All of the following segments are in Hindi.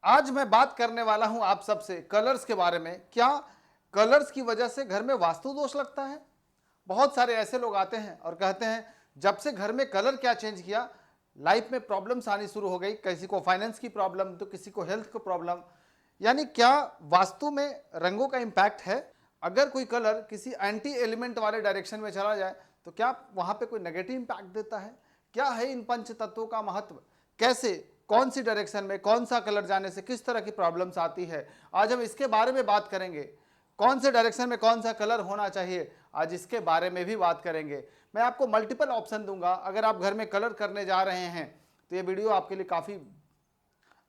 आज मैं बात करने वाला हूं आप सबसे कलर्स के बारे में। क्या कलर्स की वजह से घर में वास्तु दोष लगता है? बहुत सारे ऐसे लोग आते हैं और कहते हैं जब से घर में कलर क्या चेंज किया, लाइफ में प्रॉब्लम्स आनी शुरू हो गई। किसी को फाइनेंस की प्रॉब्लम तो किसी को हेल्थ की प्रॉब्लम। यानी क्या वास्तु में रंगों का इंपैक्ट है? अगर कोई कलर किसी एंटी एलिमेंट वाले डायरेक्शन में चला जाए तो क्या वहां पे कोई नेगेटिव इंपैक्ट देता है? क्या है इन पंच तत्वों का महत्व? कैसे, कौन सी डायरेक्शन में कौन सा कलर जाने से किस तरह की प्रॉब्लम्स आती है, आज हम इसके बारे में बात करेंगे। कौन से डायरेक्शन में कौन सा कलर होना चाहिए, आज इसके बारे में भी बात करेंगे। मैं आपको मल्टीपल ऑप्शन दूंगा। अगर आप घर में कलर करने जा रहे हैं तो ये वीडियो आपके लिए काफ़ी,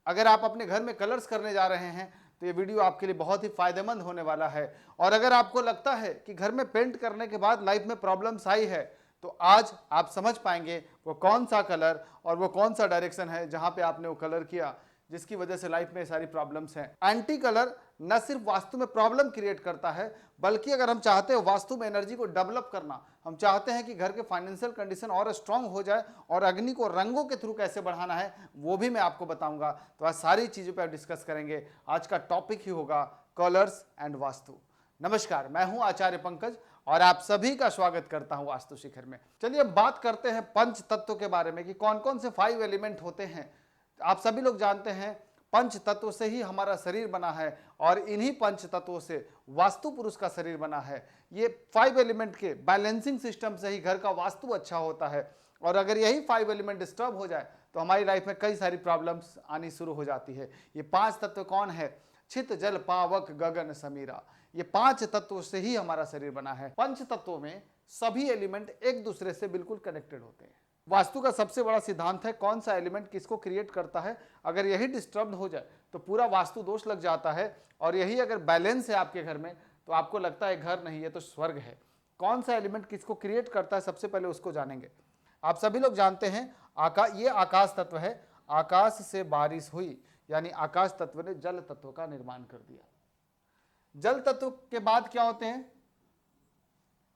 अगर आप अपने घर में कलर्स करने जा रहे हैं तो ये वीडियो आपके लिए बहुत ही फायदेमंद होने वाला है। और अगर आपको लगता है कि घर में पेंट करने के बाद लाइफ में प्रॉब्लम्स आई है तो आज आप समझ पाएंगे वो कौन सा कलर और वो कौन सा डायरेक्शन है जहां पे आपने वो कलर किया जिसकी वजह से लाइफ में सारी प्रॉब्लम्स हैं। एंटी कलर न सिर्फ वास्तु में प्रॉब्लम क्रिएट करता है, बल्कि अगर हम चाहते हैं वास्तु में एनर्जी को डेवलप करना, हम चाहते हैं कि घर के फाइनेंशियल कंडीशन और स्ट्रांग हो जाए और अग्नि को रंगों के थ्रू कैसे बढ़ाना है वो भी मैं आपको बताऊंगा। तो आज सारी चीज़ों पर डिस्कस करेंगे। आज का टॉपिक ही होगा कलर्स एंड वास्तु। नमस्कार, मैं हूं आचार्य पंकज और आप सभी का स्वागत करता हूं वास्तु शिखर में। चलिए बात करते हैं पंच तत्व के बारे में कि कौन कौन से 5 एलिमेंट होते हैं। आप सभी लोग जानते हैं पंच तत्व से ही हमारा शरीर बना है और इन्हीं पंच तत्वों से वास्तु पुरुष का शरीर बना है। ये 5 एलिमेंट के बैलेंसिंग सिस्टम से ही घर का वास्तु अच्छा होता है। और अगर यही 5 एलिमेंट डिस्टर्ब हो जाए तो हमारी लाइफ में कई सारी प्रॉब्लम्स आनी शुरू हो जाती है। ये 5 तत्व कौन है? छित जल पावक गगन समीरा। ये 5 तत्वों से ही हमारा शरीर बना है। पंच तत्वों में सभी एलिमेंट एक दूसरे से बिल्कुल कनेक्टेड होते हैं। वास्तु का सबसे बड़ा सिद्धांत है कौन सा एलिमेंट किसको क्रिएट करता है। अगर यही डिस्टर्ब हो जाए तो पूरा वास्तु दोष लग जाता है। और यही अगर बैलेंस है आपके घर में तो आपको लगता है घर नहीं है तो स्वर्ग है। कौन सा एलिमेंट किसको क्रिएट करता है सबसे पहले उसको जानेंगे। आप सभी लोग जानते हैं ये आकाश तत्व है। आकाश से बारिश हुई यानी आकाश तत्व ने जल तत्व का निर्माण कर दिया। जल तत्व के बाद क्या होते हैं?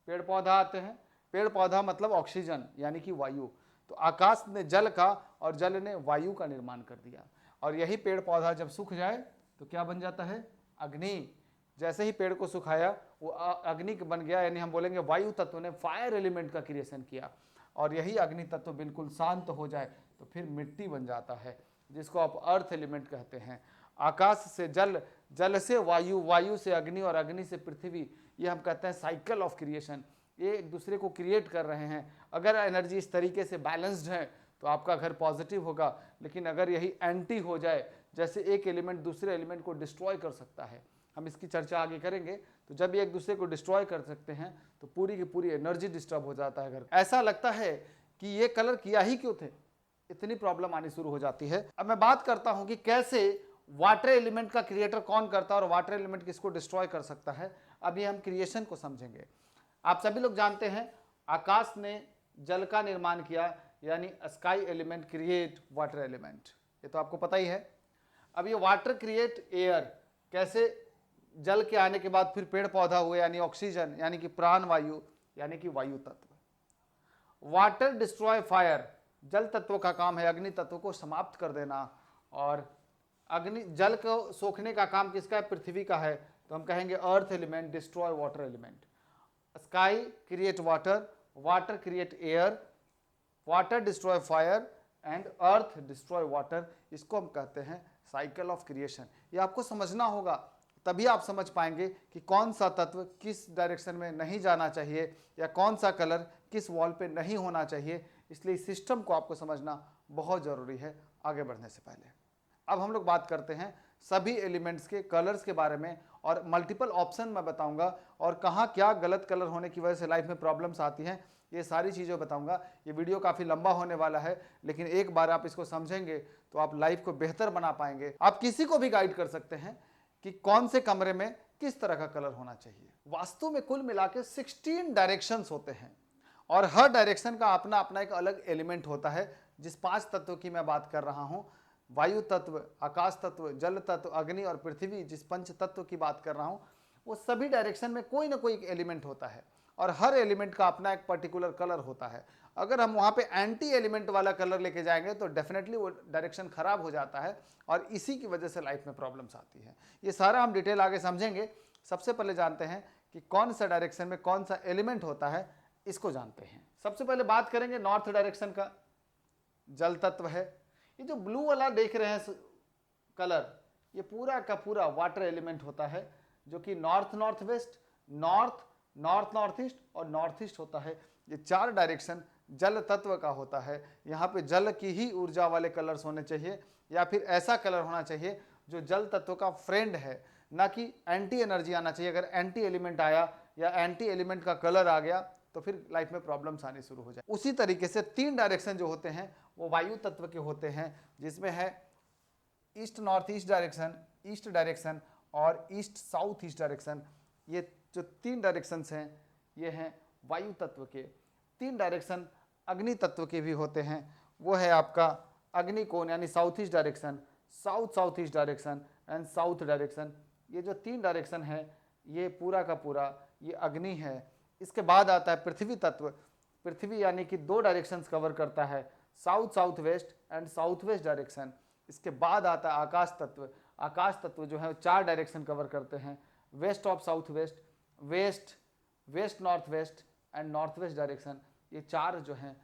पेड़ पौधा आते हैं। पेड़ पौधा मतलब ऑक्सीजन यानी कि वायु। तो आकाश ने जल का और जल ने वायु का निर्माण कर दिया। और यही पेड़ पौधा जब सूख जाए तो क्या बन जाता है? अग्नि। जैसे ही पेड़ को सुखाया वो अग्नि बन गया, यानी हम बोलेंगे वायु तत्व ने फायर एलिमेंट का क्रिएशन किया। और यही अग्नि तत्व बिल्कुल शांत हो जाए तो फिर मिट्टी बन जाता है, जिसको आप अर्थ एलिमेंट कहते हैं। आकाश से जल, जल से वायु, वायु से अग्नि और अग्नि से पृथ्वी, ये हम कहते हैं साइकिल ऑफ क्रिएशन। ये एक दूसरे को क्रिएट कर रहे हैं। अगर एनर्जी इस तरीके से बैलेंस्ड है तो आपका घर पॉजिटिव होगा। लेकिन अगर यही एंटी हो जाए, जैसे एक एलिमेंट दूसरे एलिमेंट को डिस्ट्रॉय कर सकता है, हम इसकी चर्चा आगे करेंगे। तो जब ये एक दूसरे को डिस्ट्रॉय कर सकते हैं तो पूरी की पूरी एनर्जी डिस्टर्ब हो जाता है घर। ऐसा लगता है कि ये कलर किया ही क्यों थे, इतनी प्रॉब्लम आनी शुरू हो जाती है। अब मैं बात करता हूं कि कैसे वाटर एलिमेंट का क्रिएटर कौन करता है और वाटर एलिमेंट किसको डिस्ट्रॉय कर सकता है। अब ये हम क्रिएशन को समझेंगे। आप सभी लोग जानते हैं आकाश ने जल का निर्माण किया यानी sky element create water element, ये तो आपको पता ही है। अब ये वाटर क्रिएट एयर, कैसे? जल के आने के बाद फिर पेड़ पौधा हुए यानी ऑक्सीजन यानी कि प्राण वायु यानी कि वायु तत्व। वाटर डिस्ट्रॉय फायर, जल तत्व का काम है अग्नि तत्व को समाप्त कर देना। और अग्नि जल को सोखने का काम किसका है? पृथ्वी का है। तो हम कहेंगे earth element destroy water element. Sky create water, water create air, water destroy fire and earth destroy water. इसको हम कहते हैं साइकिल ऑफ क्रिएशन। ये आपको समझना होगा, तभी आप समझ पाएंगे कि कौन सा तत्व किस डायरेक्शन में नहीं जाना चाहिए या कौन सा कलर किस वॉल पे नहीं होना चाहिए। इसलिए इस सिस्टम को आपको समझना बहुत ज़रूरी है आगे बढ़ने से पहले। अब हम लोग बात करते हैं सभी एलिमेंट्स के कलर्स के बारे में और मल्टीपल ऑप्शन मैं बताऊंगा और कहाँ क्या गलत कलर होने की वजह से लाइफ में प्रॉब्लम्स आती हैं, ये सारी चीज़ें बताऊंगा। ये वीडियो काफ़ी लंबा होने वाला है, लेकिन एक बार आप इसको समझेंगे तो आप लाइफ को बेहतर बना पाएंगे। आप किसी को भी गाइड कर सकते हैं कि कौन से कमरे में किस तरह का कलर होना चाहिए। वास्तु में कुल मिला के 16 डायरेक्शंस होते हैं और हर डायरेक्शन का अपना अपना एक अलग एलिमेंट होता है। जिस 5 तत्वों की मैं बात कर रहा हूँ, वायु तत्व, आकाश तत्व, जल तत्व, अग्नि और पृथ्वी, जिस पंच तत्व की बात कर रहा हूं, वो सभी डायरेक्शन में कोई ना कोई एक एलिमेंट होता है। और हर एलिमेंट का अपना एक पर्टिकुलर कलर होता है। अगर हम वहाँ पे एंटी एलिमेंट वाला कलर लेके जाएंगे तो डेफिनेटली वो डायरेक्शन खराब हो जाता है और इसी की वजह से लाइफ में प्रॉब्लम्स आती है। ये सारा हम डिटेल आगे समझेंगे। सबसे पहले जानते हैं कि कौन सा डायरेक्शन में कौन सा एलिमेंट होता है, इसको जानते हैं। सबसे पहले बात करेंगे नॉर्थ डायरेक्शन का, जल तत्व है। ये जो ब्लू वाला देख रहे हैं कलर, ये पूरा का पूरा वाटर एलिमेंट होता है, जो कि north north west, north north north east और नॉर्थ ईस्ट होता है। ये 4 डायरेक्शन जल तत्व का होता है। यहाँ पे जल की ही ऊर्जा वाले कलर्स होने चाहिए, या फिर ऐसा कलर होना चाहिए जो जल तत्व का फ्रेंड है, ना कि एंटी एनर्जी आना चाहिए। अगर एंटी एलिमेंट आया या एंटी एलिमेंट का कलर आ गया तो फिर लाइफ में प्रॉब्लम्स आनी शुरू हो जाए। उसी तरीके से 3 डायरेक्शन जो होते हैं वो वायु तत्व के होते हैं, जिसमें है ईस्ट नॉर्थ ईस्ट डायरेक्शन और ईस्ट साउथ ईस्ट डायरेक्शन। ये जो 3 डायरेक्शंस हैं ये हैं वायु तत्व के। 3 डायरेक्शन अग्नि तत्व के भी होते हैं, वो है आपका अग्निकोण यानी south east direction, south east direction and south direction. ये जो 3 डायरेक्शन है ये पूरा का पूरा ये अग्नि है। इसके बाद आता है पृथ्वी तत्व। पृथ्वी यानी कि 2 डायरेक्शंस कवर करता है, south west and south west direction. इसके बाद आता है आकाश तत्व। आकाश तत्व जो है 4 डायरेक्शन कवर करते हैं, west of south west, west north west and north west direction. ये 4 जो हैं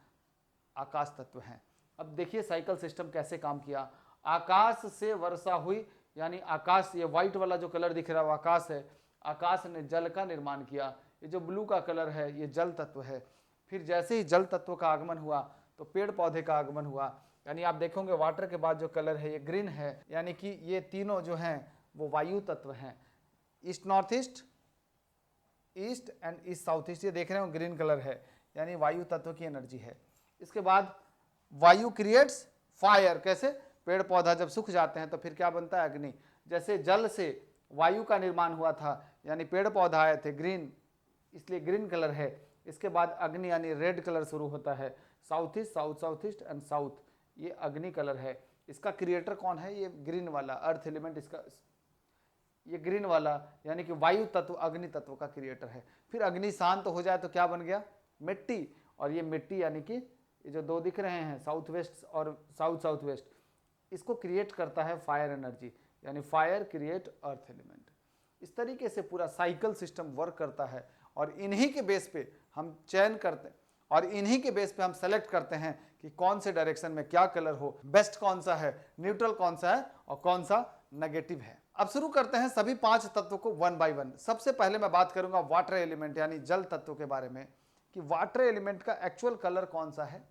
आकाश तत्व हैं। अब देखिए साइकिल सिस्टम कैसे काम किया। आकाश से वर्षा हुई, यानी आकाश, ये व्हाइट वाला जो कलर दिख रहा है वो आकाश है। आकाश ने जल का निर्माण किया। ये जो ब्लू का कलर है ये जल तत्व है। फिर जैसे ही जल तत्व का आगमन हुआ तो पेड़ पौधे का आगमन हुआ, यानी आप देखोगे वाटर के बाद जो कलर है ये ग्रीन है, यानी कि ये तीनों जो हैं वो वायु तत्व हैं। East north east, east and east south east, ये देख रहे हो ग्रीन कलर है, यानी वायु तत्व की एनर्जी है। इसके बाद वायु क्रिएट्स फायर। कैसे? पेड़ पौधा जब सूख जाते हैं तो फिर क्या बनता है? अग्नि। जैसे जल से वायु का निर्माण हुआ था, यानी पेड़ पौधा आए थे ग्रीन, इसलिए ग्रीन कलर है। इसके बाद अग्नि यानी रेड कलर शुरू होता है। साउथ ईस्ट एंड साउथ, ये अग्नि कलर है। इसका क्रिएटर कौन है? ये ग्रीन वाला अर्थ एलिमेंट, इसका ये ग्रीन वाला यानी कि वायु तत्व अग्नि तत्व का क्रिएटर है। फिर अग्नि शांत हो जाए तो क्या बन गया? मिट्टी। और ये मिट्टी यानी कि ये जो 2 दिख रहे हैं साउथ वेस्ट और साउथ वेस्ट, इसको क्रिएट करता है फायर एनर्जी, यानी फायर क्रिएट अर्थ एलिमेंट। इस तरीके से पूरा साइकिल सिस्टम वर्क करता है और इन्हीं के बेस पे हम चयन करते हैं और इन्हीं के बेस पे हम सेलेक्ट करते हैं कि कौन से डायरेक्शन में क्या कलर हो, बेस्ट कौन सा है, न्यूट्रल कौन सा है और कौन सा नेगेटिव है। अब शुरू करते हैं सभी 5 तत्वों को 1 बाय 1। सबसे पहले मैं बात करूंगा वाटर एलिमेंट यानी जल तत्व के बारे में, कि वाटर एलिमेंट का एक्चुअल कलर कौन सा है,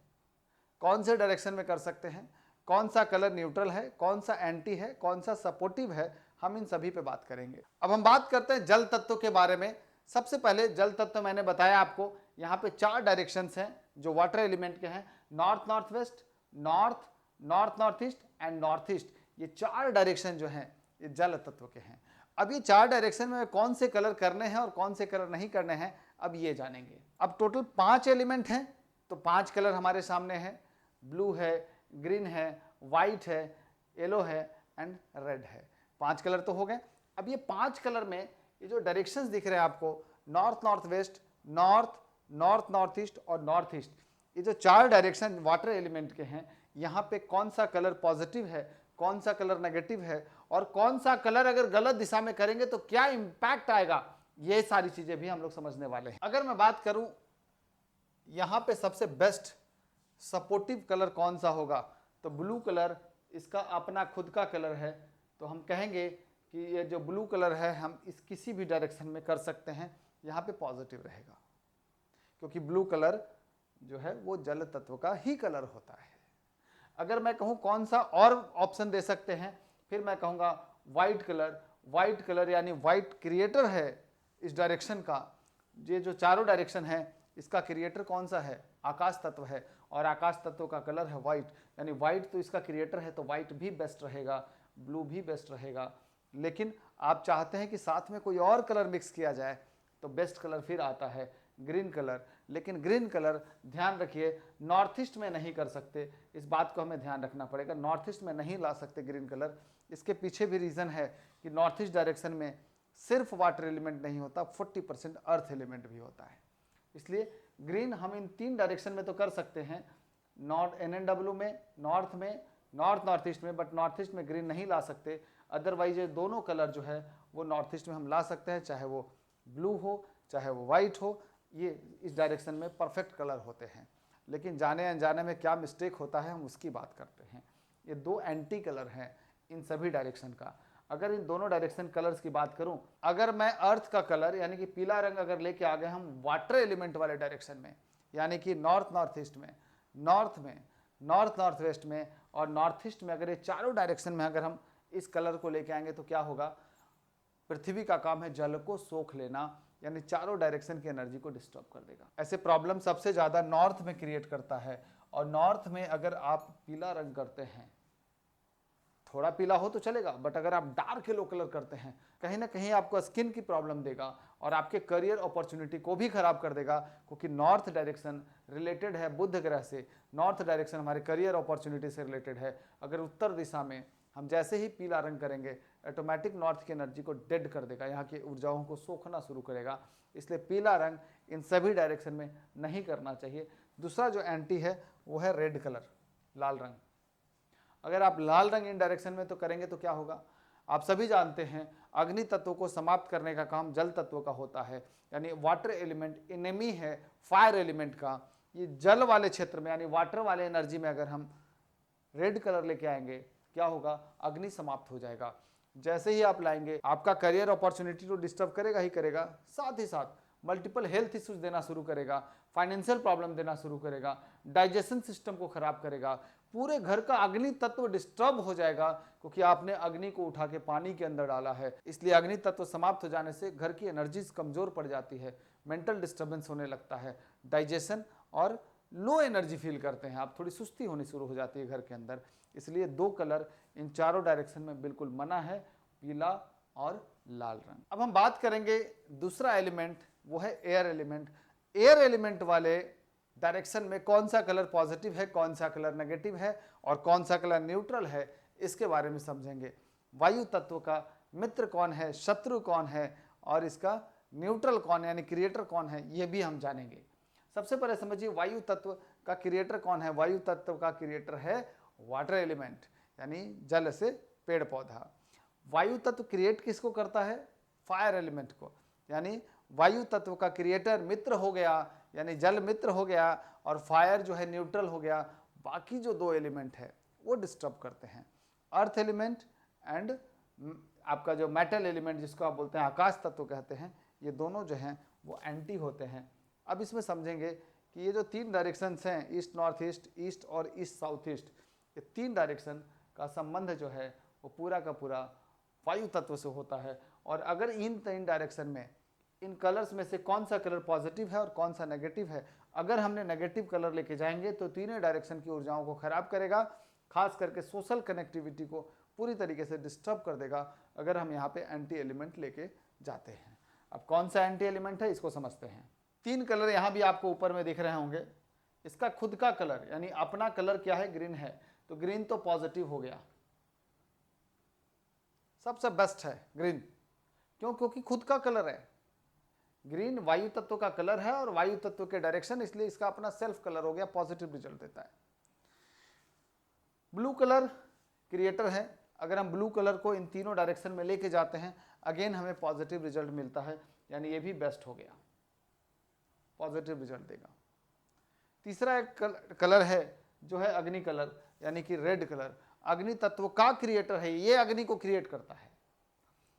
कौन से डायरेक्शन में कर सकते हैं, कौन सा कलर न्यूट्रल है, कौन सा एंटी है, कौन सा सपोर्टिव है, हम इन सभी पे बात करेंगे। अब हम बात करते हैं जल तत्व के बारे में। सबसे पहले जल तत्व मैंने बताया आपको, यहाँ पे 4 डायरेक्शंस हैं जो वाटर एलिमेंट के हैं, north north west, north north east and north east. ये 4 डायरेक्शन जो हैं ये जल तत्व के हैं। अब ये 4 डायरेक्शन में कौन से कलर करने हैं और कौन से कलर नहीं करने हैं, अब ये जानेंगे। अब टोटल 5 एलिमेंट हैं तो 5 कलर हमारे सामने हैं, ब्लू है, ग्रीन है, वाइट है, येलो है एंड रेड है। 5 कलर तो हो गए। अब ये 5 कलर में ये जो डायरेक्शंस दिख रहे हैं आपको, north north west, north north east और नॉर्थ ईस्ट, ये जो 4 डायरेक्शन वाटर एलिमेंट के हैं, यहाँ पे कौन सा कलर पॉजिटिव है, कौन सा कलर नेगेटिव है और कौन सा कलर अगर गलत दिशा में करेंगे तो क्या इंपैक्ट आएगा, ये सारी चीजें भी हम लोग समझने वाले हैं। अगर मैं बात करूं यहाँ पे सबसे बेस्ट सपोर्टिव कलर कौन सा होगा, तो ब्लू कलर इसका अपना खुद का कलर है, तो हम कहेंगे कि ये जो ब्लू कलर है हम इस किसी भी डायरेक्शन में कर सकते हैं, यहाँ पे पॉजिटिव रहेगा, क्योंकि ब्लू कलर जो है वो जल तत्व का ही कलर होता है। अगर मैं कहूँ कौन सा और ऑप्शन दे सकते हैं, फिर मैं कहूँगा वाइट कलर यानी वाइट क्रिएटर है इस डायरेक्शन का। ये जो 4 डायरेक्शन है इसका क्रिएटर कौन सा है? आकाश तत्व है, और आकाश तत्व का कलर है वाइट, यानी वाइट तो इसका क्रिएटर है, तो वाइट भी बेस्ट रहेगा, ब्लू भी बेस्ट रहेगा। लेकिन आप चाहते हैं कि साथ में कोई और कलर मिक्स किया जाए तो बेस्ट कलर फिर आता है ग्रीन कलर। लेकिन ग्रीन कलर ध्यान रखिए नॉर्थ ईस्ट में नहीं कर सकते, इस बात को हमें ध्यान रखना पड़ेगा, नॉर्थ ईस्ट में नहीं ला सकते ग्रीन कलर। इसके पीछे भी रीज़न है कि नॉर्थ ईस्ट डायरेक्शन में सिर्फ वाटर एलिमेंट नहीं होता, 40% अर्थ एलिमेंट भी होता है। इसलिए ग्रीन हम इन 3 डायरेक्शन में तो कर सकते हैं, नॉर्थ NNW में, नॉर्थ में, नॉर्थ ईस्ट में, बट नॉर्थ ईस्ट में ग्रीन नहीं ला सकते। अदरवाइज ये दोनों कलर जो है वो नॉर्थ ईस्ट में हम ला सकते हैं, चाहे वो ब्लू हो चाहे वो वाइट हो, ये इस डायरेक्शन में परफेक्ट कलर होते हैं। लेकिन जाने अनजाने में क्या मिस्टेक होता है हम उसकी बात करते हैं। ये 2 एंटी कलर हैं इन सभी डायरेक्शन का। अगर इन दोनों डायरेक्शन कलर्स की बात करूं, अगर मैं अर्थ का कलर यानी कि पीला रंग अगर लेके आ गए हम वाटर एलिमेंट वाले डायरेक्शन में, यानी कि नॉर्थ ईस्ट में, नॉर्थ में, नॉर्थ वेस्ट में और नॉर्थ ईस्ट में, अगर ये चारों डायरेक्शन में अगर हम इस कलर को लेके आएंगे तो क्या होगा, पृथ्वी का काम है जल को सोख लेना, यानी चारों डायरेक्शन की एनर्जी को डिस्टर्ब कर देगा। ऐसे प्रॉब्लम सबसे ज्यादा नॉर्थ में क्रिएट करता है। और नॉर्थ में अगर आप पीला रंग करते हैं, थोड़ा पीला हो तो चलेगा, बट अगर आप डार्क येलो कलर करते हैं, कहीं ना कहीं आपको स्किन की प्रॉब्लम देगा और आपके करियर अपॉर्चुनिटी को भी खराब कर देगा, क्योंकि नॉर्थ डायरेक्शन रिलेटेड है बुध ग्रह से। नॉर्थ डायरेक्शन हमारे करियर अपॉर्चुनिटी से रिलेटेड है। अगर उत्तर दिशा में हम जैसे ही पीला रंग करेंगे, ऑटोमेटिक नॉर्थ की एनर्जी को डेड कर देगा, यहाँ की ऊर्जाओं को सोखना शुरू करेगा। इसलिए पीला रंग इन सभी डायरेक्शन में नहीं करना चाहिए। दूसरा जो एंटी है वो है रेड कलर, लाल रंग। अगर आप लाल रंग इन डायरेक्शन में तो करेंगे तो क्या होगा, आप सभी जानते हैं अग्नि तत्व को समाप्त करने का काम जल तत्व का होता है, यानी वाटर एलिमेंट एनिमी है फायर एलिमेंट का। ये जल वाले क्षेत्र में यानी वाटर वाले एनर्जी में अगर हम रेड कलर लेके आएंगे, क्या होगा, अग्नि समाप्त हो जाएगा। जैसे ही आप लाएंगे आपका करियर अपॉर्चुनिटी तो डिस्टर्ब करेगा ही करेगा, साथ ही साथ मल्टीपल हेल्थ इश्यूज देना शुरू करेगा, फाइनेंशियल प्रॉब्लम देना शुरू करेगा, डाइजेशन सिस्टम को खराब करेगा, पूरे घर का अग्नि तत्व डिस्टर्ब हो जाएगा, क्योंकि आपने अग्नि को उठा के पानी के अंदर डाला है। इसलिए अग्नि तत्व समाप्त हो जाने से घर की एनर्जीज कमजोर पड़ जाती है, मेंटल डिस्टर्बेंस होने लगता है, डाइजेशन और लो एनर्जी फील करते हैं आप, थोड़ी सुस्ती होनी शुरू हो जाती है घर के अंदर। इसलिए 2 कलर इन चारों डायरेक्शन में बिल्कुल मना है, पीला और लाल रंग। अब हम बात करेंगे दूसरा एलिमेंट, वो है एयर एलिमेंट। एयर एलिमेंट वाले डायरेक्शन में कौन सा कलर पॉजिटिव है, कौन सा कलर नेगेटिव है और कौन सा कलर न्यूट्रल है, इसके बारे में समझेंगे। वायु तत्व का मित्र कौन है, शत्रु कौन है और इसका न्यूट्रल कौन है यानी क्रिएटर कौन है, ये भी हम जानेंगे। सबसे पहले समझिए वायु तत्व का क्रिएटर कौन है। वायु तत्व का क्रिएटर है वाटर एलिमेंट, यानी जल से पेड़ पौधा। वायु तत्व क्रिएट किसको करता है, फायर एलिमेंट को, यानी वायु तत्व का क्रिएटर मित्र हो गया, यानी जल मित्र हो गया और फायर जो है न्यूट्रल हो गया। बाकी जो 2 एलिमेंट है वो डिस्टर्ब करते हैं, अर्थ एलिमेंट एंड आपका जो मेटल एलिमेंट जिसको आप बोलते हैं आकाश तत्व कहते हैं, ये दोनों जो हैं वो एंटी होते हैं। अब इसमें समझेंगे कि ये जो 3 डायरेक्शंस हैं, ईस्ट नॉर्थ ईस्ट, ईस्ट और ईस्ट साउथ ईस्ट, ये 3 डायरेक्शन का संबंध जो है वो पूरा का पूरा वायु तत्व से होता है। और अगर इन 3 डायरेक्शन में इन कलर्स में से कौन सा कलर पॉजिटिव है और कौन सा नेगेटिव है, अगर हमने नेगेटिव कलर लेके जाएंगे तो तीनों डायरेक्शन की ऊर्जाओं को खराब करेगा, खास करके सोशल कनेक्टिविटी को पूरी तरीके से डिस्टर्ब कर देगा अगर हम यहाँ पे एंटी एलिमेंट लेके जाते हैं। अब कौन सा एंटी एलिमेंट है इसको समझते हैं। 3 कलर यहाँ भी आपको ऊपर में दिख रहे होंगे। इसका खुद का कलर यानी अपना कलर क्या है, ग्रीन है, तो ग्रीन तो पॉजिटिव हो गया, सबसे बेस्ट है ग्रीन। क्यों, क्योंकि खुद का कलर है। ग्रीन वायु तत्व का कलर है और वायु तत्व के डायरेक्शन, इसलिए इसका अपना सेल्फ कलर हो गया, पॉजिटिव रिजल्ट देता है। ब्लू कलर क्रिएटर है। अगर हम ब्लू कलर को इन तीनों डायरेक्शन में लेके जाते हैं, अगेन हमें पॉजिटिव रिजल्ट मिलता है, यानी ये भी बेस्ट हो गया, पॉजिटिव रिजल्ट देगा। तीसरा एक कलर है जो है अग्नि कलर, यानी कि रेड कलर। अग्नि तत्व का क्रिएटर है, ये अग्नि को क्रिएट करता है,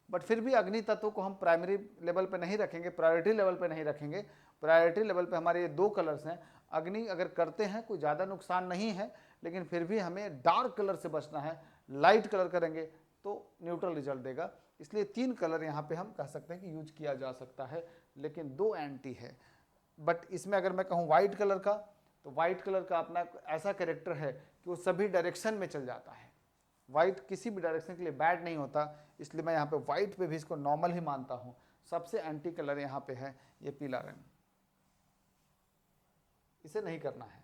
बट फिर भी अग्नि तत्व को हम प्राइमरी लेवल पे नहीं रखेंगे, प्रायोरिटी लेवल पे नहीं रखेंगे। प्रायोरिटी लेवल पे हमारे ये 2 कलर्स हैं। अग्नि अगर करते हैं कोई ज़्यादा नुकसान नहीं है, लेकिन फिर भी हमें डार्क कलर से बचना है। लाइट कलर करेंगे तो न्यूट्रल रिजल्ट देगा। इसलिए 3 कलर यहाँ पे हम कह सकते हैं कि यूज किया जा सकता है, लेकिन 2 एंटी है। बट इसमें अगर मैं कहूँ वाइट कलर का, तो वाइट कलर का अपना ऐसा कैरेक्टर है कि वो सभी डायरेक्शन में चल जाता है। वाइट किसी भी डायरेक्शन के लिए बैड नहीं होता, इसलिए मैं यहाँ पे वाइट पे भी इसको नॉर्मल ही मानता हूँ। सबसे एंटी कलर यहाँ पे है ये पीला रंग, इसे नहीं करना है।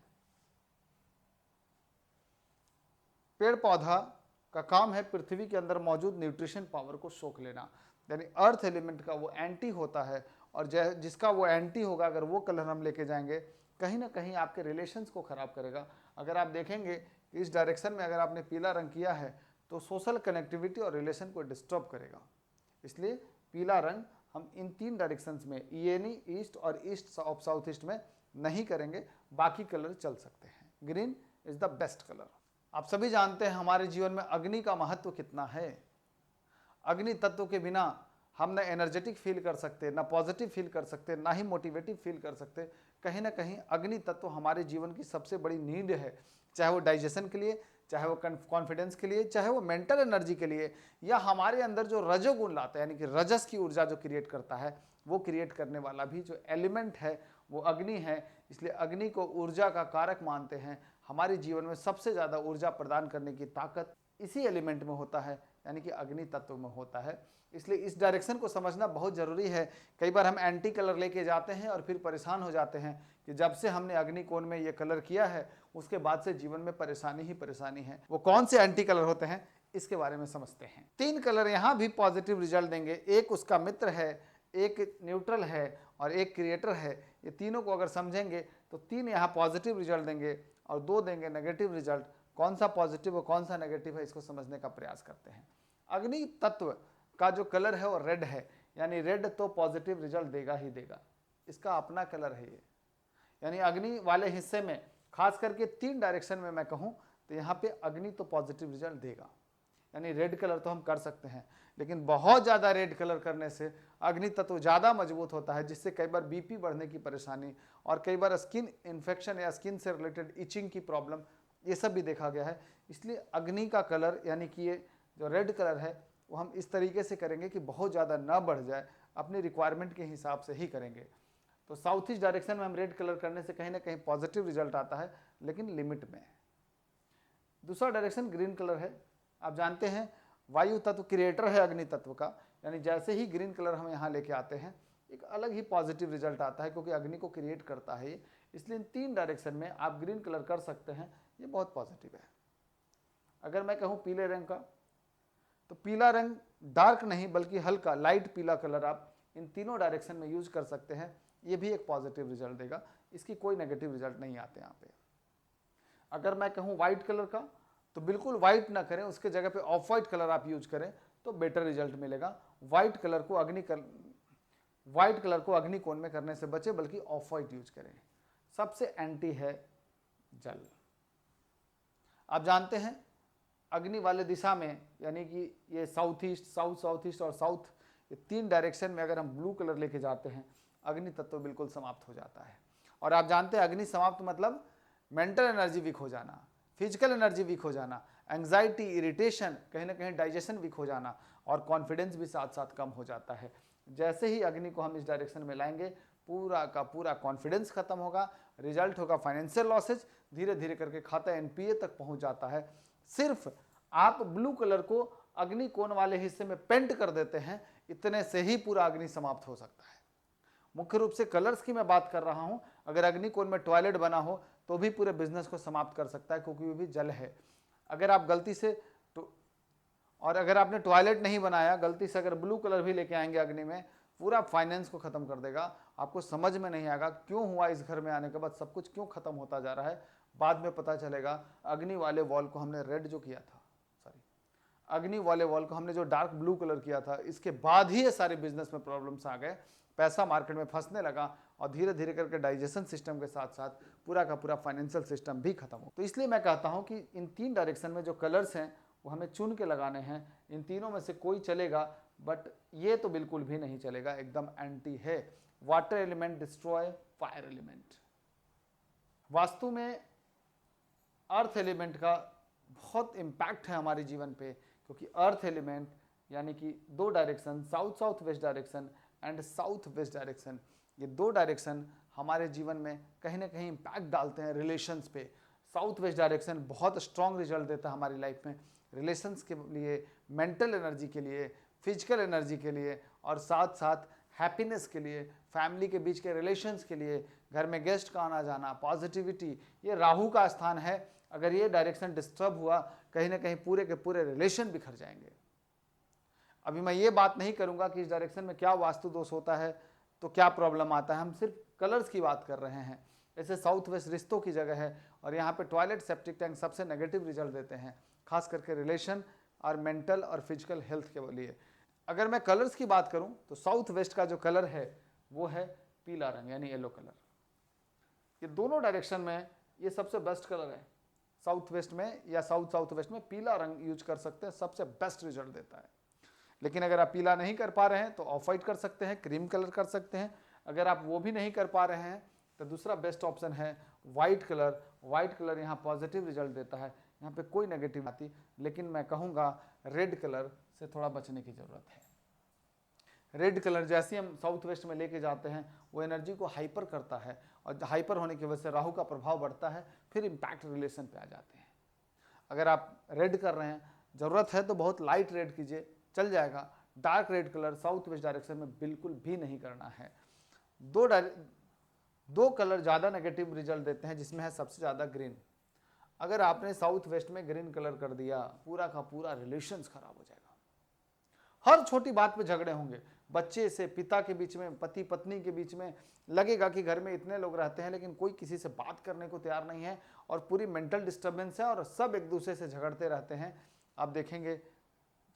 पेड़ पौधा का काम है पृथ्वी के अंदर मौजूद न्यूट्रिशन पावर को सोख लेना, यानी अर्थ एलिमेंट का वो एंटी होता है और जिसका वो एंटी होगा, अगर वो कलर हम लेके जाएंगे, कहीं ना कहीं आपके रिलेशंस को खराब करेगा। अगर आप देखेंगे कि इस डायरेक्शन में अगर आपने पीला रंग किया है तो सोशल कनेक्टिविटी और रिलेशन को डिस्टर्ब करेगा। इसलिए पीला रंग हम इन 3 डायरेक्शंस में यानी ईस्ट और ईस्ट ऑफ साउथ ईस्ट में नहीं करेंगे, बाकी कलर चल सकते हैं। Green is the best colour. आप सभी जानते हैं हमारे जीवन में अग्नि का महत्व कितना है। अग्नि तत्व के बिना हम ना एनर्जेटिक फील कर सकते, ना पॉजिटिव फील कर सकते, ना ही मोटिवेटिव फील कर सकते। कहीं ना कहीं अग्नि तत्व हमारे जीवन की सबसे बड़ी नीड है, चाहे वो डाइजेशन के लिए, चाहे वो कॉन्फिडेंस के लिए, चाहे वो मेंटल एनर्जी के लिए, या हमारे अंदर जो रजोगुण लाता है यानी कि रजस की ऊर्जा जो क्रिएट करता है, वो क्रिएट करने वाला भी जो एलिमेंट है वो अग्नि है। इसलिए अग्नि को ऊर्जा का कारक मानते हैं। हमारे जीवन में सबसे ज़्यादा ऊर्जा प्रदान करने की ताकत इसी एलिमेंट में होता है, यानी कि अग्नि तत्व में होता है। इसलिए इस डायरेक्शन को समझना बहुत ज़रूरी है। कई बार हम एंटी कलर लेके जाते हैं और फिर परेशान हो जाते हैं कि जब से हमने अग्नि कोण में ये कलर किया है उसके बाद से जीवन में परेशानी ही परेशानी है। वो कौन से एंटी कलर होते हैं इसके बारे में समझते हैं। 3 कलर यहाँ भी पॉजिटिव रिजल्ट देंगे, एक उसका मित्र है, एक न्यूट्रल है और एक क्रिएटर है। ये तीनों को अगर समझेंगे तो 3 यहाँ पॉजिटिव रिजल्ट देंगे और 2 देंगे नेगेटिव रिजल्ट। कौन सा पॉजिटिव और कौन सा नेगेटिव है इसको समझने का प्रयास करते हैं। अग्नि तत्व का जो कलर है वो रेड है, यानी रेड तो पॉजिटिव रिजल्ट देगा ही देगा, इसका अपना कलर है ये। यानी अग्नि वाले हिस्से में खास करके 3 डायरेक्शन में मैं कहूँ तो यहाँ पे अग्नि तो पॉजिटिव रिजल्ट देगा। यानी रेड कलर तो हम कर सकते हैं, लेकिन बहुत ज़्यादा रेड कलर करने से अग्नि तत्व ज़्यादा मजबूत होता है, जिससे कई बार बीपी बढ़ने की परेशानी और कई बार स्किन इन्फेक्शन या स्किन से रिलेटेड इचिंग की प्रॉब्लम, ये सब भी देखा गया है। इसलिए अग्नि का कलर यानी कि ये जो रेड कलर है वो हम इस तरीके से करेंगे कि बहुत ज़्यादा ना बढ़ जाए, अपनी रिक्वायरमेंट के हिसाब से ही करेंगे। तो साउथ ईस्ट डायरेक्शन में हम रेड कलर करने से कहीं ना कहीं पॉजिटिव रिजल्ट आता है, लेकिन लिमिट में। दूसरा डायरेक्शन ग्रीन कलर है। आप जानते हैं वायु तत्व क्रिएटर है अग्नि तत्व का, यानी जैसे ही ग्रीन कलर हम यहाँ लेके आते हैं एक अलग ही पॉजिटिव रिजल्ट आता है, क्योंकि अग्नि को क्रिएट करता है ये। इसलिए इन 3 डायरेक्शन में आप ग्रीन कलर कर सकते हैं, ये बहुत पॉजिटिव है। अगर मैं कहूँ पीले रंग का, तो पीला रंग डार्क नहीं बल्कि हल्का लाइट पीला कलर आप इन तीनों डायरेक्शन में यूज कर सकते हैं, ये भी एक पॉजिटिव रिजल्ट देगा, इसकी कोई नेगेटिव रिजल्ट नहीं आते यहाँ पे। अगर मैं कहूँ व्हाइट कलर का, तो बिल्कुल व्हाइट ना करें, उसके जगह पे ऑफ व्हाइट कलर आप यूज करें तो बेटर रिजल्ट मिलेगा। व्हाइट कलर को अग्नि कोण में करने से बचे, बल्कि ऑफ व्हाइट यूज करें। सबसे एंटी है जल। आप जानते हैं अग्नि वाले दिशा में, यानी कि ये साउथ ईस्ट, साउथ ईस्ट और साउथ, ये 3 डायरेक्शन में अगर हम ब्लू कलर लेके जाते हैं अग्नि तत्व बिल्कुल समाप्त हो जाता है। और आप जानते हैं अग्नि समाप्त मतलब मेंटल एनर्जी वीक हो जाना, फिजिकल एनर्जी वीक हो जाना, एंग्जाइटी, इरिटेशन, कहीं ना कहीं डाइजेशन वीक हो जाना और कॉन्फिडेंस भी साथ साथ कम हो जाता है। जैसे ही अग्नि को हम इस डायरेक्शन में लाएंगे पूरा का पूरा कॉन्फिडेंस खत्म होगा, रिजल्ट होगा फाइनेंशियल लॉसेज, धीरे धीरे करके खाता एनपीए तक पहुंच जाता है। सिर्फ आप ब्लू कलर को अग्नि कोण वाले हिस्से में पेंट कर देते हैं, इतने से ही पूरा अग्नि समाप्त हो सकता है। मुख्य रूप से कलर्स की मैं बात कर रहा हूं। अगर अग्नि कोण में टॉयलेट बना हो तो भी पूरे बिजनेस को समाप्त कर सकता है, क्योंकि वो भी जल है। अगर आप गलती से और अगर आपने टॉयलेट नहीं बनाया, गलती से अगर ब्लू कलर भी लेके आएंगे अग्नि में, पूरा फाइनेंस को खत्म कर देगा। आपको समझ में नहीं आएगा क्यों हुआ, इस घर में आने के बाद सब कुछ क्यों खत्म होता जा रहा है। बाद में पता चलेगा अग्नि वाले वॉल को हमने रेड जो किया था, अग्नि वाले वॉल को हमने जो डार्क ब्लू कलर किया था, इसके बाद ही ये सारे बिजनेस में प्रॉब्लम्स आ गए, पैसा मार्केट में फंसने लगा और धीरे धीरे करके डाइजेशन सिस्टम के साथ साथ पूरा का पूरा फाइनेंशियल सिस्टम भी खत्म हो। तो इसलिए मैं कहता हूं कि इन 3 डायरेक्शन में जो कलर्स हैं वो हमें चुन के लगाने हैं। इन तीनों में से कोई चलेगा, बट ये तो बिल्कुल भी नहीं चलेगा, एकदम एंटी है। Water element destroy fire element. Vastu में अर्थ एलिमेंट का बहुत इम्पैक्ट है हमारे जीवन पे, क्योंकि अर्थ एलिमेंट यानी कि 2 direction, south west direction and south west direction, ये 2 डायरेक्शन हमारे जीवन में कहीं ना कहीं इम्पैक्ट डालते हैं रिलेशंस पे। साउथ वेस्ट डायरेक्शन बहुत स्ट्रॉन्ग रिजल्ट देता है हमारी लाइफ में, रिलेशंस के लिए, मेंटल एनर्जी के लिए, फिजिकल एनर्जी के लिए और साथ साथ हैप्पीनेस के लिए, फैमिली के बीच के रिलेशंस के लिए, घर में गेस्ट का आना जाना, पॉजिटिविटी। ये राहु का स्थान है, अगर ये डायरेक्शन डिस्टर्ब हुआ कहीं ना कहीं पूरे के पूरे रिलेशन बिखर जाएंगे। अभी मैं ये बात नहीं करूंगा कि इस डायरेक्शन में क्या वास्तु दोष होता है, तो क्या प्रॉब्लम आता है। हम सिर्फ कलर्स की बात कर रहे हैं। ऐसे साउथ वेस्ट रिश्तों की जगह है और यहाँ पे टॉयलेट सेप्टिक टैंक सबसे नेगेटिव रिजल्ट देते हैं, खास करके रिलेशन और मेंटल और फिजिकल हेल्थ के लिए। अगर मैं कलर्स की बात करूं तो साउथ वेस्ट का जो कलर है वो है पीला रंग यानी येलो कलर। ये दोनों डायरेक्शन में ये सबसे बेस्ट कलर है। साउथ वेस्ट में या साउथ वेस्ट में पीला रंग यूज कर सकते हैं, सबसे बेस्ट रिजल्ट देता है। लेकिन अगर आप पीला नहीं कर पा रहे हैं तो ऑफ वाइट कर सकते हैं, क्रीम कलर कर सकते हैं। अगर आप वो भी नहीं कर पा रहे हैं तो दूसरा बेस्ट ऑप्शन है वाइट कलर। वाइट कलर यहाँ पॉजिटिव रिजल्ट देता है, यहाँ पे कोई नेगेटिव आती। लेकिन मैं कहूँगा रेड कलर से थोड़ा बचने की ज़रूरत है। रेड कलर जैसे हम साउथ वेस्ट में लेके जाते हैं वो एनर्जी को हाइपर करता है और हाइपर होने की वजह से राहु का प्रभाव बढ़ता है, फिर इम्पैक्ट रिलेशन पे आ जाते हैं। अगर आप रेड कर रहे हैं, ज़रूरत है तो बहुत लाइट रेड कीजिए, चल जाएगा। Dark red colour south west direction में बिल्कुल भी नहीं करना है। दो कलर ज़्यादा नेगेटिव रिजल्ट देते हैं, जिसमें है सबसे ज़्यादा ग्रीन। अगर आपने साउथ वेस्ट में ग्रीन कलर कर दिया, पूरा का पूरा रिलेशंस खराब हो जाएगा। हर छोटी बात पे झगड़े होंगे, बच्चे से पिता के बीच में, पति पत्नी के बीच में। लगेगा कि घर में इतने लोग रहते हैं लेकिन कोई किसी से बात करने को तैयार नहीं है और पूरी मेंटल डिस्टर्बेंस है और सब एक दूसरे से झगड़ते रहते हैं। आप देखेंगे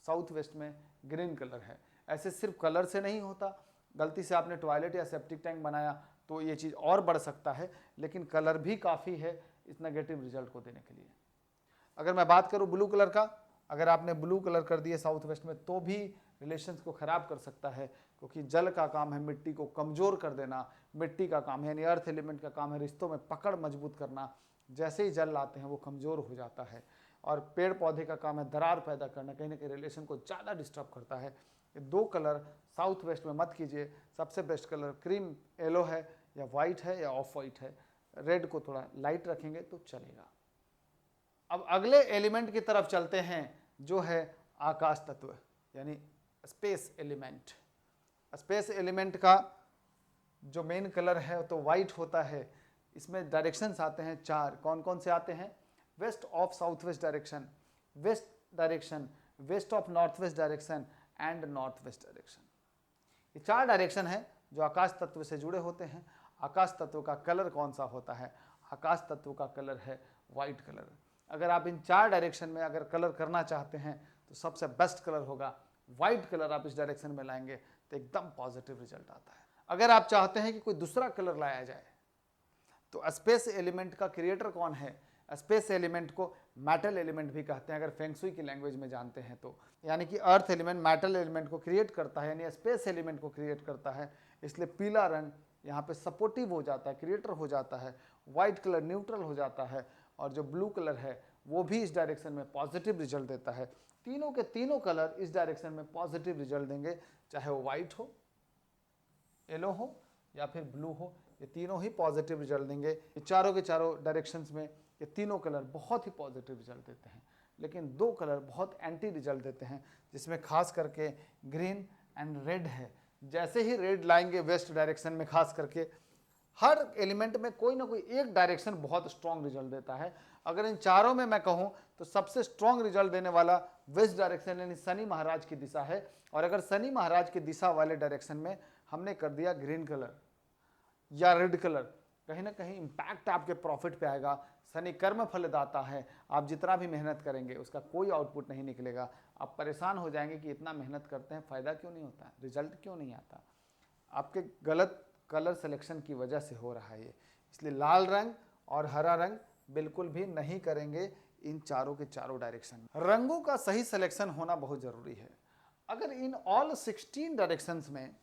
साउथ वेस्ट में ग्रीन कलर है। ऐसे सिर्फ कलर से नहीं होता, गलती से आपने टॉयलेट या सेप्टिक टैंक बनाया तो ये चीज़ और बढ़ सकता है, लेकिन कलर भी काफ़ी है इस नेगेटिव रिजल्ट को देने के लिए। अगर मैं बात करूं ब्लू कलर का, अगर आपने ब्लू कलर कर दिए साउथ वेस्ट में तो भी रिलेशंस को खराब कर सकता है, क्योंकि जल का काम है मिट्टी को कमज़ोर कर देना। मिट्टी का काम है यानी अर्थ एलिमेंट का काम है रिश्तों में पकड़ मजबूत करना। जैसे ही जल लाते हैं वो कमज़ोर हो जाता है। और पेड़ पौधे का काम है दरार पैदा करना, कहीं ना कहीं रिलेशन को ज़्यादा डिस्टर्ब करता है। ये दो कलर साउथ वेस्ट में मत कीजिए। सबसे बेस्ट कलर क्रीम येलो है या वाइट है या ऑफ वाइट है। रेड को थोड़ा लाइट रखेंगे तो चलेगा। अब अगले एलिमेंट की तरफ चलते हैं जो है आकाश तत्व यानी स्पेस एलिमेंट। स्पेस एलिमेंट का जो मेन कलर है तो वाइट होता है। इसमें डायरेक्शंस आते हैं 4। कौन कौन से आते हैं? West of south west direction, west direction, west of north west direction and north west direction. ये 4 डायरेक्शन है जो आकाश तत्व से जुड़े होते हैं। आकाश तत्व का कलर कौन सा होता है? आकाश तत्व का कलर है वाइट कलर। अगर आप इन 4 डायरेक्शन में अगर कलर करना चाहते हैं तो सबसे बेस्ट कलर होगा वाइट कलर। आप इस डायरेक्शन में लाएंगे तो एकदम पॉजिटिव रिजल्ट आता है। अगर आप चाहते हैं कि कोई दूसरा कलर लाया जाए तो स्पेस एलिमेंट का क्रिएटर कौन है? स्पेस एलिमेंट को मेटल एलिमेंट भी कहते हैं अगर फेंगशुई की लैंग्वेज में जानते हैं तो। यानी कि अर्थ एलिमेंट मेटल एलिमेंट को क्रिएट करता है, यानी स्पेस एलिमेंट को क्रिएट करता है। इसलिए पीला रंग यहाँ पे सपोर्टिव हो जाता है, क्रिएटर हो जाता है। वाइट कलर न्यूट्रल हो जाता है और जो ब्लू कलर है वो भी इस डायरेक्शन में पॉजिटिव रिजल्ट देता है। तीनों के तीनों कलर इस डायरेक्शन में पॉजिटिव रिजल्ट देंगे, चाहे वो वाइट हो, येलो हो या फिर ब्लू हो। ये तीनों ही पॉजिटिव रिजल्ट देंगे। ये चारों के चारों डायरेक्शंस में ये तीनों कलर बहुत ही पॉजिटिव रिजल्ट देते हैं। लेकिन 2 कलर बहुत एंटी रिजल्ट देते हैं, जिसमें खास करके ग्रीन एंड रेड है। जैसे ही रेड लाएंगे वेस्ट डायरेक्शन में, खास करके हर एलिमेंट में कोई ना कोई एक डायरेक्शन बहुत स्ट्रॉन्ग रिजल्ट देता है। अगर इन चारों में मैं कहूं तो सबसे स्ट्रॉन्ग रिजल्ट देने वाला वेस्ट डायरेक्शन यानी शनि महाराज की दिशा है। और अगर शनि महाराज की दिशा वाले डायरेक्शन में हमने कर दिया ग्रीन कलर या रेड कलर, कहीं ना कहीं इम्पैक्ट आपके प्रॉफिट पे आएगा। शनि कर्म फलदाता है, आप जितना भी मेहनत करेंगे उसका कोई आउटपुट नहीं निकलेगा। आप परेशान हो जाएंगे कि इतना मेहनत करते हैं, फ़ायदा क्यों नहीं होता, रिजल्ट क्यों नहीं आता। आपके गलत कलर सिलेक्शन की वजह से हो रहा है ये। इसलिए लाल रंग और हरा रंग बिल्कुल भी नहीं करेंगे इन चारों के चारों डायरेक्शन। रंगों का सही सिलेक्शन होना बहुत ज़रूरी है। अगर इन ऑल 16 डायरेक्शंस में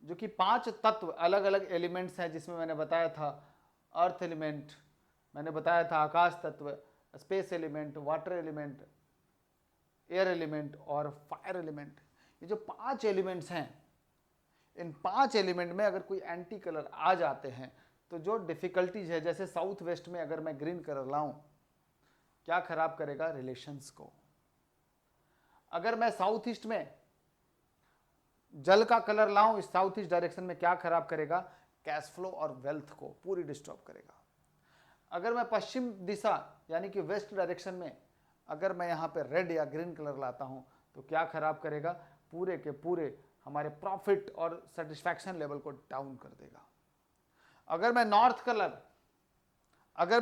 जो कि 5 तत्व अलग अलग एलिमेंट्स हैं, जिसमें मैंने बताया था अर्थ एलिमेंट, मैंने बताया था आकाश तत्व, space element, water element, air element और फायर एलिमेंट, ये जो 5 एलिमेंट्स हैं, इन 5 एलिमेंट में अगर कोई एंटी कलर आ जाते हैं तो जो डिफिकल्टीज है, जैसे साउथ वेस्ट में अगर मैं ग्रीन कलर लाऊं, क्या खराब करेगा? रिलेशंस को। अगर मैं साउथ ईस्ट में जल का कलर लाऊं इस साउथ ईस्ट डायरेक्शन में, क्या खराब करेगा? कैश फ्लो और वेल्थ को पूरी डिस्टर्ब करेगा। अगर मैं पश्चिम दिशा यानी कि वेस्ट डायरेक्शन में अगर मैं यहाँ पे रेड या ग्रीन कलर लाता हूँ तो क्या खराब करेगा? पूरे के पूरे हमारे प्रॉफिट और सेटिस्फैक्शन लेवल को डाउन कर देगा। अगर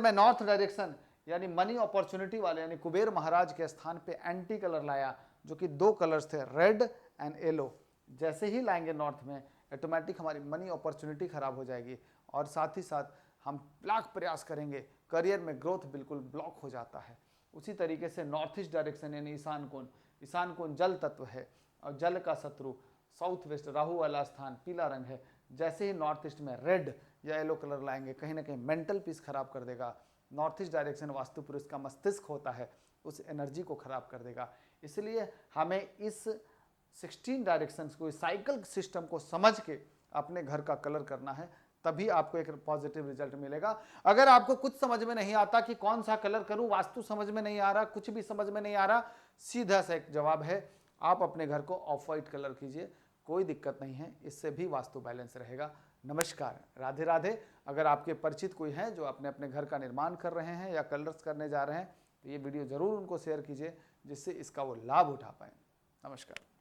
मैं नॉर्थ डायरेक्शन यानी मनी अपॉर्चुनिटी वाले यानी कुबेर महाराज के स्थान पे एंटी कलर लाया, जो कि 2 कलर्स थे, रेड एंड येलो, जैसे ही लाएंगे नॉर्थ में ऑटोमेटिक हमारी मनी अपॉर्चुनिटी खराब हो जाएगी और साथ ही साथ हम लाख प्रयास करेंगे, करियर में ग्रोथ बिल्कुल ब्लॉक हो जाता है। उसी तरीके से नॉर्थ ईस्ट डायरेक्शन यानी ईशान कोण जल तत्व है और जल का शत्रु साउथ वेस्ट राहु वाला स्थान पीला रंग है। जैसे ही नॉर्थ ईस्ट में रेड या येलो कलर लाएंगे कहीं ना कहीं मेंटल पीस खराब कर देगा। नॉर्थ ईस्ट डायरेक्शन वास्तु पुरुष का मस्तिष्क होता है, उस एनर्जी को खराब कर देगा। इसलिए हमें इस 16 डायरेक्शंस को, इस साइकिल सिस्टम को समझ के अपने घर का कलर करना है, तभी आपको एक पॉजिटिव रिजल्ट मिलेगा। अगर आपको कुछ समझ में नहीं आता कि कौन सा कलर करूं, वास्तु समझ में नहीं आ रहा, कुछ भी समझ में नहीं आ रहा, सीधा सा एक जवाब है, आप अपने घर को ऑफ वाइट कलर कीजिए, कोई दिक्कत नहीं है, इससे भी वास्तु बैलेंस रहेगा। नमस्कार, राधे राधे। अगर आपके परिचित कोई हैं जो अपने अपने घर का निर्माण कर रहे हैं या कलर्स करने जा रहे हैं, तो ये वीडियो जरूर उनको शेयर कीजिए जिससे इसका वो लाभ उठा पाए। नमस्कार।